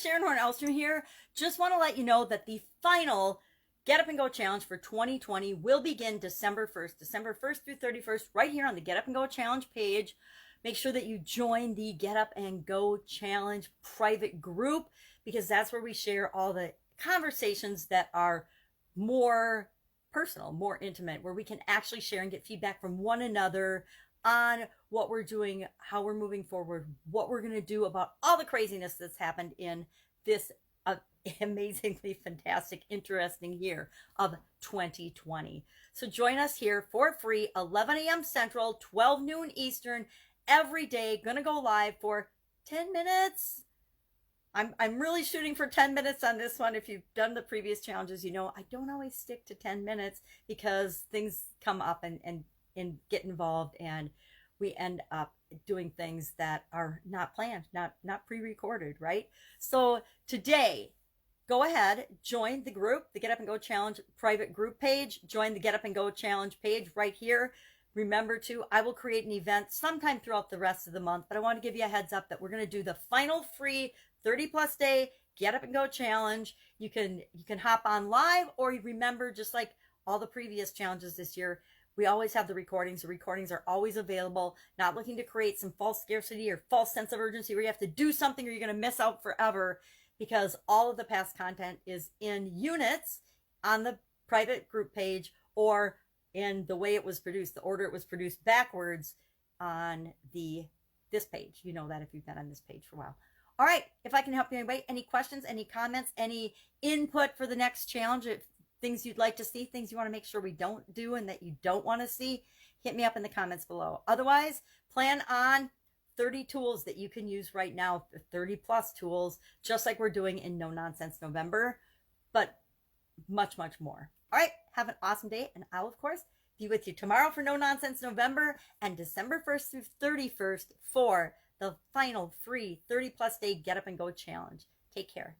Sharon Horne-Ellstrom here. Just want to let you know that the final Get Up and Go Challenge for 2020 will begin December 1st through 31st, right here on the Get Up and Go Challenge page. Make sure that you join the Get Up and Go Challenge private group, because that's where we share all the conversations that are more personal, more intimate, where we can actually share and get feedback from one another on what we're doing, how we're moving forward, what we're going to do about all the craziness that's happened in this amazingly fantastic, interesting year of 2020. So join us here for free, 11 a.m. Central, 12 noon Eastern, every day. Going to go live for 10 minutes. I'm really shooting for 10 minutes on this one. If you've done the previous challenges, you know I don't always stick to 10 minutes because things come up and get involved, and we end up doing things that are not planned, not pre-recorded, right? So today, go ahead, join the group, the Get Up and Go Challenge private group page. Join the Get Up and Go Challenge page right here. Remember I will create an event sometime throughout the rest of the month, but I want to give you a heads up that we're going to do the final free 30+ day Get Up and Go Challenge. You can hop on live, or remember, just like all the previous challenges this year, we always have the recordings. The recordings are always available. Not looking to create some false scarcity or false sense of urgency where you have to do something or you're going to miss out forever, because all of the past content is in units on the private group page, or in the way it was produced, the order it was produced backwards on this page. You know that if you've been on this page for a while. All right, if I can help you in any way, any questions, any comments, any input for the next challenge, if things you'd like to see, things you want to make sure we don't do and that you don't want to see, hit me up in the comments below. Otherwise, plan on 30 tools that you can use right now, 30+ tools, just like we're doing in No Nonsense November, but much, much more. All right, have an awesome day, and I'll, of course, be with you tomorrow for No Nonsense November and December 1st through 31st for the final free 30+ day Get Up and Go Challenge. Take care.